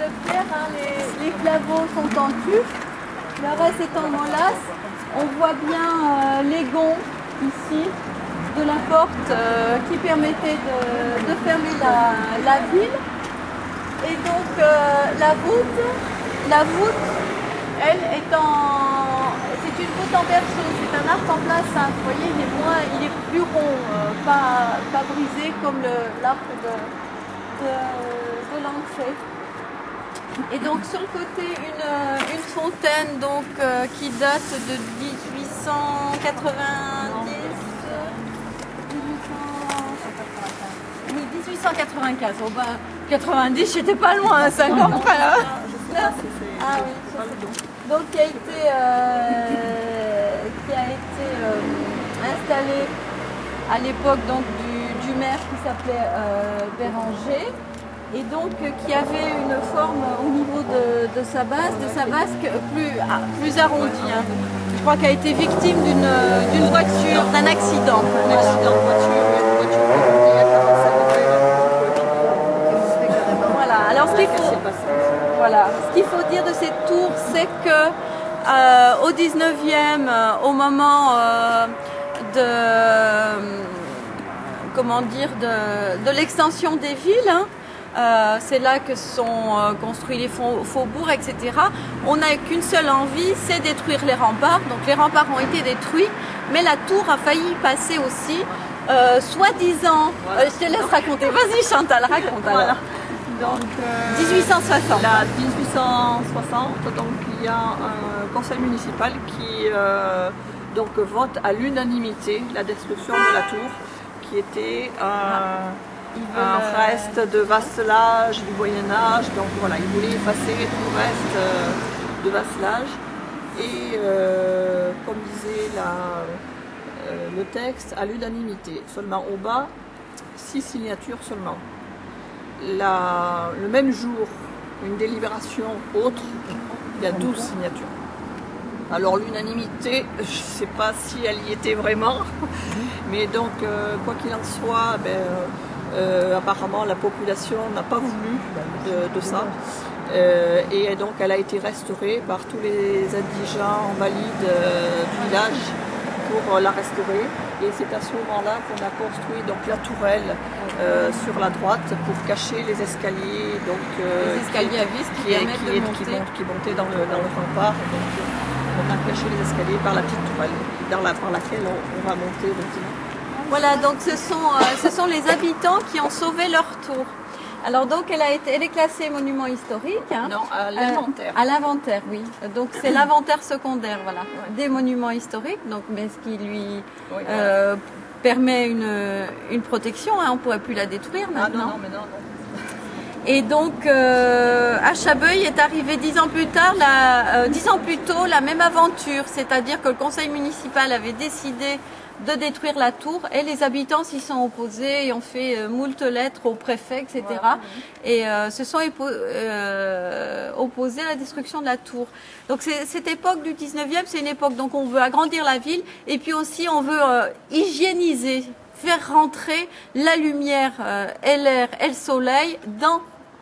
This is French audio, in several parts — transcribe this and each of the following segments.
de pierre, hein, les claveaux sont en tuf, le reste est en molasse. On voit bien les gonds ici de la porte qui permettait de fermer la ville. Et donc la voûte, elle est c'est une voûte en berceau, c'est un arc en place. Hein. Vous voyez, il est plus rond, pas brisé comme l'arc de l'entrée. Et donc sur le côté une fontaine donc qui date de 1895. Oh ben, 90, j'étais pas loin, 50 près là. Ah oui, donc qui a été installé à l'époque donc du maire qui s'appelait Béranger. Et donc qui avait une forme au niveau de sa base plus arrondie. Hein. Je crois qu'elle a été victime d'une voiture, d'un accident. Un accident de voiture, une voiture qui a commencé à voilà. Alors ce qu'il faut dire de cette tour, c'est que au 19e, au moment de l'extension des villes, hein, c'est là que sont construits les faubourgs, etc. On n'a qu'une seule envie, c'est détruire les remparts. Donc les remparts ont été détruits, mais la tour a failli passer aussi, soi-disant. Je te laisse raconter. Vas-y Chantal, raconte. Voilà. Alors. Donc 1860. Là, 1860, donc il y a un conseil municipal qui donc vote à l'unanimité la destruction de la tour, qui était un reste de vasselage du Moyen-Âge. Donc voilà, ils voulaient effacer tout le reste de vasselage. Et comme disait le texte, à l'unanimité. Seulement au bas, 6 signatures seulement. Le même jour, une délibération autre, il y a 12 signatures. Alors l'unanimité, je ne sais pas si elle y était vraiment, mais donc quoi qu'il en soit, apparemment la population n'a pas voulu de ça. Et donc elle a été restaurée par tous les indigents valides du village pour la restaurer. Et c'est à ce moment-là qu'on a construit donc la tourelle sur la droite pour cacher les escaliers, donc les escaliers à vis qui montaient dans le rempart. Donc on a caché les escaliers par la petite tourelle par laquelle on va monter au bâtiment. Voilà, donc ce sont les habitants qui ont sauvé leur tour. Alors donc elle est classée monument historique. Hein. Non, à l'inventaire. À l'inventaire, oui. Donc c'est l'inventaire secondaire, voilà, des monuments historiques. Donc mais ce qui lui permet une protection. Hein, on ne pourrait plus la détruire maintenant. Ah non. Et donc à Chabeuil est arrivé 10 ans plus tôt la même aventure, c'est-à-dire que le conseil municipal avait décidé de détruire la tour et les habitants s'y sont opposés et ont fait moult lettres au préfet, etc. Voilà. Et se sont opposés à la destruction de la tour. Donc cette époque du 19e, c'est une époque donc on veut agrandir la ville et puis aussi on veut hygiéniser, faire rentrer la lumière et l'air et le soleil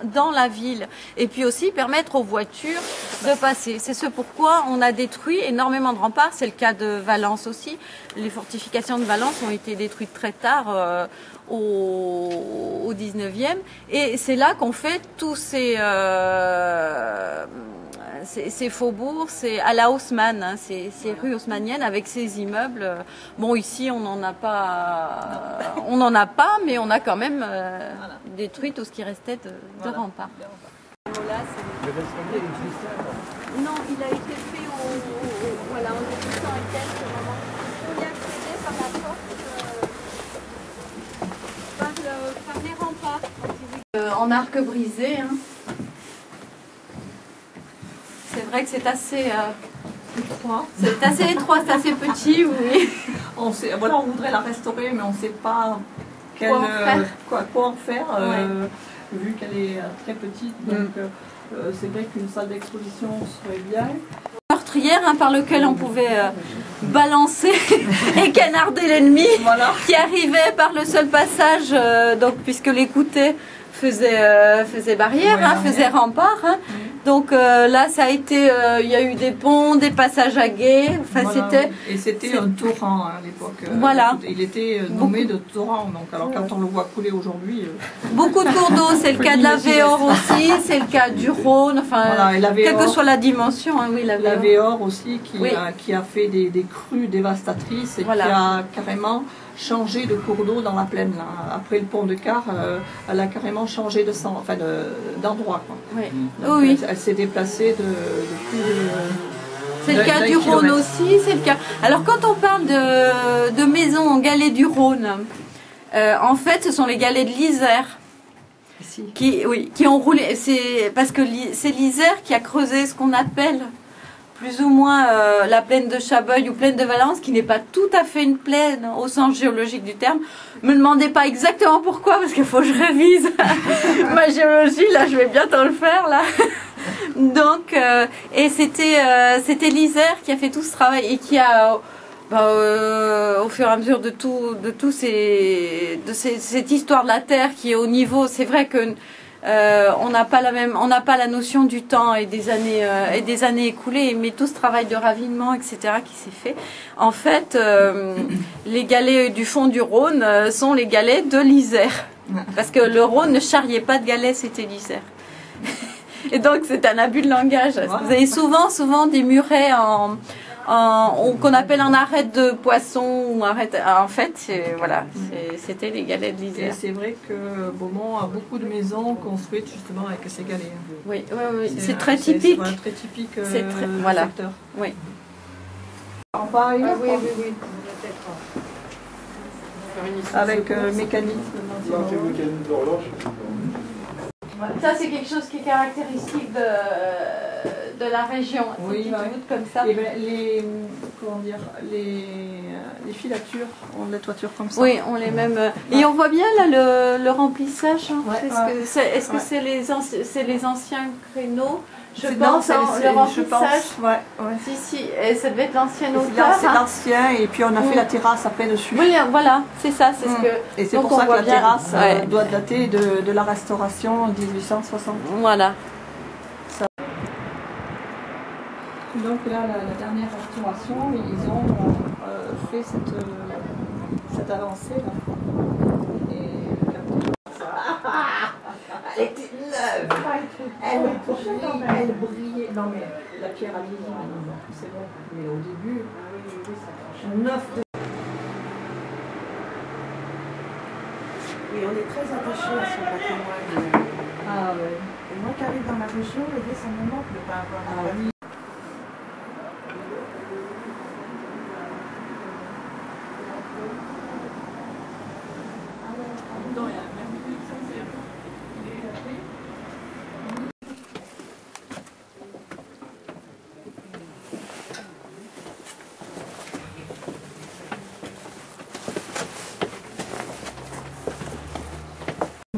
dans la ville et puis aussi permettre aux voitures de passer. C'est ce pourquoi on a détruit énormément de remparts. C'est le cas de Valence aussi. Les fortifications de Valence ont été détruites très tard au 19e et c'est là qu'on fait tous ces faubourgs, c'est à la Haussmann, hein, ces rues haussmanniennes avec ces immeubles. Bon, ici on n'en a pas, mais on a quand même détruit tout ce qui restait de remparts. Non, il a été fait en 1800 et quelques moments. On y accédait par la porte, par les remparts, en arc brisé. Hein. C'est vrai que c'est assez étroit. C'est assez étroit, c'est assez petit, oui. On voudrait la restaurer, mais on ne sait pas quoi en faire, vu qu'elle est très petite. Donc c'est vrai qu'une salle d'exposition serait bien. Meurtrière, hein, par lequel on pouvait balancer et canarder l'ennemi, qui arrivait par le seul passage, donc puisque l'écoutée faisait barrière, hein, faisait rempart. Hein. Donc là, ça a été, il y a eu des ponts, des passages à gué. Enfin, voilà, c'était. Et c'était un torrent hein, à l'époque. Voilà. Il était nommé de torrent. Donc, alors quand on le voit couler aujourd'hui. Beaucoup de cours d'eau, c'est le cas de la Véor aussi, c'est le cas du Rhône. Enfin, voilà, quelle que soit la dimension, hein, oui, la Véor aussi qui a fait des crues dévastatrices et qui a carrément changé de cours d'eau dans la plaine. Là. Après le pont de Car, elle a carrément changé de sens, enfin d'endroit. Oui. Donc, oui. Elle s'est déplacée de plus de... C'est le cas du Rhône aussi, c'est le cas. Alors quand on parle de maisons en galets du Rhône, en fait ce sont les galets de l'Isère qui ont roulé. C'est parce que c'est l'Isère qui a creusé ce qu'on appelle plus ou moins la plaine de Chabeuil ou plaine de Valence, qui n'est pas tout à fait une plaine au sens géologique du terme. Me demandez pas exactement pourquoi, parce qu'il faut que je révise ma géologie, là je vais bientôt le faire là. Donc, et c'était l'Isère qui a fait tout ce travail et qui a, au fur et à mesure de cette histoire de la Terre qui est au niveau, c'est vrai que on n'a pas la notion du temps et des années écoulées, mais tout ce travail de ravinement, etc., qui s'est fait. En fait, les galets du fond du Rhône sont les galets de l'Isère, parce que le Rhône ne charriait pas de galets, c'était l'Isère. Et donc c'est un abus de langage. Voilà. Vous avez souvent des murets qu'on appelle en arête de poisson ou arête. En fait, voilà, c'était les galets de l'Isère. Et c'est vrai que Beaumont a beaucoup de maisons construites justement avec ces galets. Oui, c'est très typique. C'est très typique voilà. secteur. Oui. On part oui. Avec mécanisme. Ça, c'est quelque chose qui est caractéristique de la région. Oui, comme ça. Et ben, les filatures ont des toitures comme ça. Oui, on les mêmes. Et on voit bien là le remplissage. Hein. Est-ce que c'est les anciens créneaux? Je pense, le remplissage. Si, et ça devait être l'ancienne hauteur. C'est l'ancien, et puis on a fait la terrasse après dessus. Oui, voilà, c'est ça. C'est ce que. Et c'est pour ça que la terrasse doit dater de la restauration 1860. Voilà. Donc là, la dernière restauration, ils ont fait cette avancée là. Elle était neuve. Elle brillait. Non mais la pierre a vieilli, c'est bon. Mais au début, neuf de... Oui, on est très attaché à son patrimoine. Ah ouais. Et moi qui arrive dans la région, ça me manque de ne pas avoir ma famille.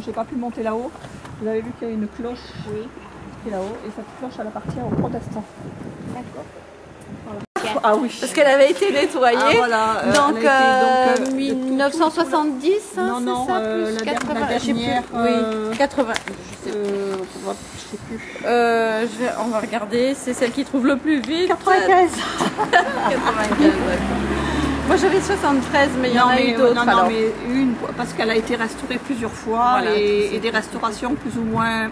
J'ai pas pu monter là-haut. Vous avez vu qu'il y a une cloche qui est là-haut, et cette cloche elle appartient aux protestants. D'accord. Voilà. Ah oui. Parce qu'elle avait été nettoyée. Ah, voilà. Donc, 1970, hein, non, c'est ça, plus 80, la dernière. Oui, 80. Je sais plus. On va regarder, c'est celle qui trouve le plus vite. 95. 95. Moi j'avais 73, mais il y en a eu d'autres. Non, mais une, parce qu'elle a été restaurée plusieurs fois, voilà, et des restaurations plus ou moins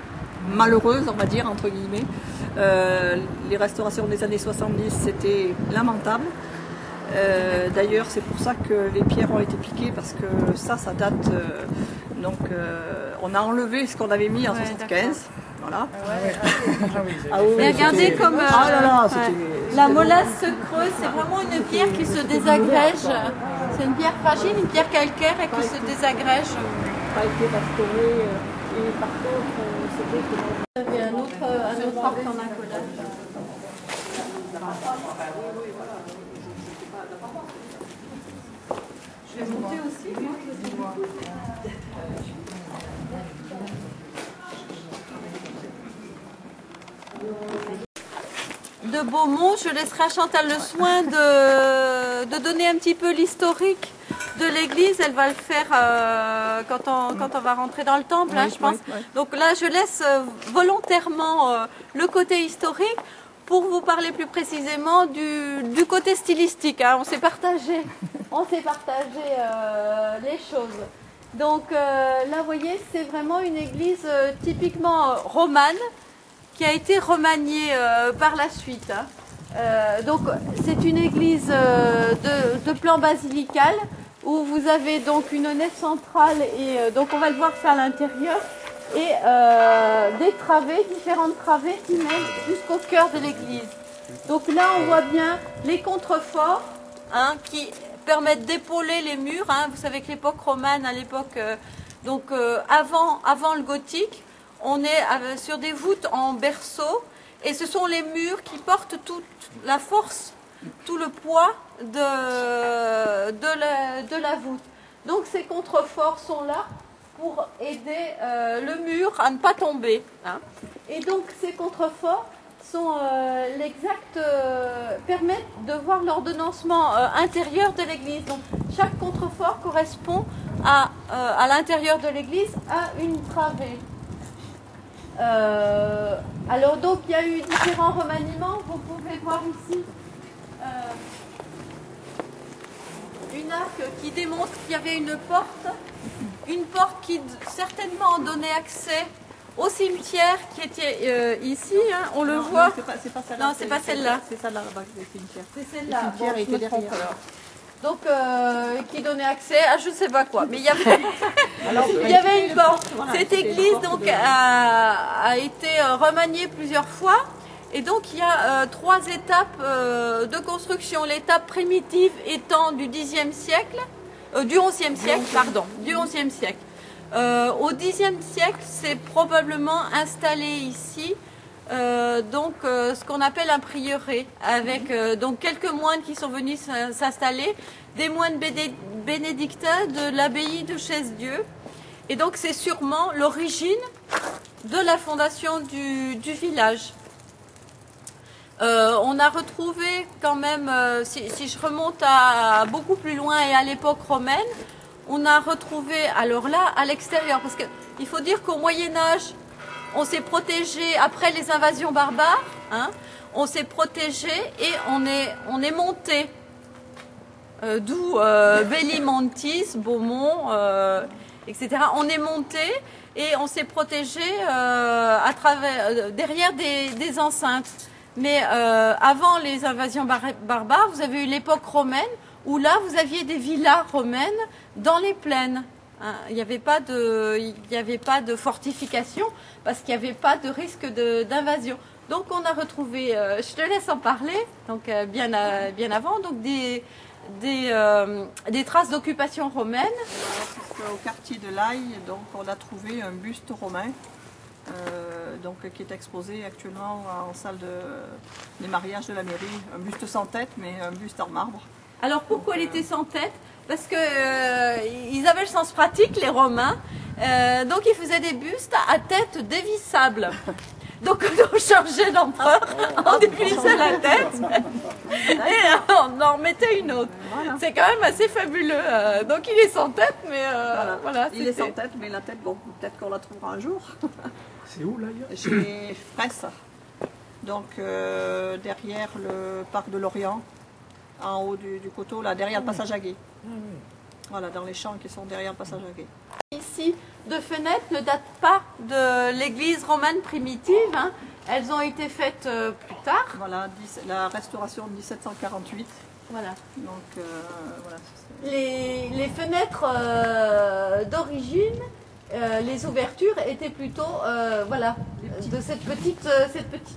malheureuses, on va dire, entre guillemets. Les restaurations des années 70, c'était lamentable. D'ailleurs, c'est pour ça que les pierres ont été piquées, parce que ça date. Donc, on a enlevé ce qu'on avait mis en 75. Voilà. Mais regardez comme c'était la molasse se creuse, c'est vraiment une pierre qui se désagrège. C'est une pierre fragile, une pierre calcaire et qui se désagrège. Pas été restaurée, et par contre, c'était... Il y avait un autre arc en accolage. Je vais monter aussi, moi. De Beaumont, je laisserai à Chantal le soin de donner un petit peu l'historique de l'église, elle va le faire quand on va rentrer dans le temple, Oui, hein, je pense. oui, oui. Donc là, je laisse volontairement le côté historique pour vous parler plus précisément du côté stylistique. Hein. On s'est partagé les choses. Donc là, vous voyez, c'est vraiment une église typiquement romane qui a été remaniée par la suite. Hein. Donc c'est une église de plan basilical où vous avez donc une nef centrale et donc on va le voir ça à l'intérieur et des travées, différentes travées qui mènent jusqu'au cœur de l'église. Donc là on voit bien les contreforts hein, qui permettent d'épauler les murs. Hein. Vous savez que l'époque romane, à l'époque avant le gothique, on est sur des voûtes en berceau. Et ce sont les murs qui portent toute la force, tout le poids de la voûte. Donc ces contreforts sont là pour aider le mur à ne pas tomber. Hein. Et donc ces contreforts sont permettent de voir l'ordonnancement intérieur de l'église. Donc chaque contrefort correspond à l'intérieur de l'église à une travée. Alors donc il y a eu différents remaniements, vous pouvez voir ici une arc qui démontre qu'il y avait une porte qui certainement donnait accès au cimetière qui était ici, hein, on le voit. C'est pas celle-là. Non, c'est pas celle-là. C'est celle-là, le cimetière. C'est celle-là. Le cimetière était derrière. Donc, qui donnait accès à je ne sais pas quoi. Mais il y avait une porte. Voilà, cette église donc, a été remaniée plusieurs fois. Et donc, il y a 3 étapes de construction. L'étape primitive étant du Xe siècle, du XIe siècle, pardon, du XIe siècle. Au Xe siècle, c'est probablement installé ici. Ce qu'on appelle un prieuré avec donc quelques moines qui sont venus s'installer, des moines bénédictins de l'abbaye de Chaise-Dieu. Et donc c'est sûrement l'origine de la fondation du village. On a retrouvé quand même, si je remonte à beaucoup plus loin et à l'époque romaine, on a retrouvé alors là à l'extérieur, parce qu'il faut dire qu'au Moyen-Âge, on s'est protégé après les invasions barbares, hein, on s'est protégé et on est monté. D'où Bellimontis, Beaumont, etc. On est monté et on s'est protégé derrière des enceintes. Mais avant les invasions barbares, vous avez eu l'époque romaine où là vous aviez des villas romaines dans les plaines. Hein, il n'y avait pas de fortification parce qu'il n'y avait pas de risque d'invasion. Donc on a retrouvé, je te laisse en parler, donc bien avant, donc des traces d'occupation romaine. Au quartier de l'Aille, donc on a trouvé un buste romain, qui est exposé actuellement en salle des mariages de la mairie. Un buste sans tête, mais un buste en marbre. Alors pourquoi il était sans tête? Parce que ils avaient le sens pratique, les Romains. Donc ils faisaient des bustes à tête dévissable. Donc on changeait l'empereur, on dévissait la tête et on en remettait une autre. Voilà. C'est quand même assez fabuleux. Donc il est sans tête, mais voilà. Il est sans tête, mais la tête, bon, peut-être qu'on la trouvera un jour. C'est où là? Chez Fraisse. Donc derrière le parc de Lorient, en haut du coteau, là, derrière le passage à gué. Voilà, dans les champs qui sont derrière le passage à gué. Ici, de fenêtres ne datent pas de l'église romane primitive. Hein. Elles ont été faites plus tard. Voilà, la restauration de 1748. Voilà. Donc, voilà. Les fenêtres d'origine, les ouvertures étaient plutôt de cette petite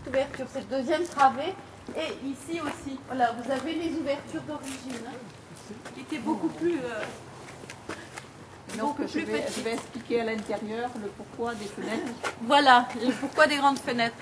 ouverture, cette deuxième travée. Et ici aussi, voilà, vous avez les ouvertures d'origine, hein, qui étaient beaucoup plus... Donc je vais expliquer à l'intérieur le pourquoi des fenêtres. Voilà, le pourquoi des grandes fenêtres.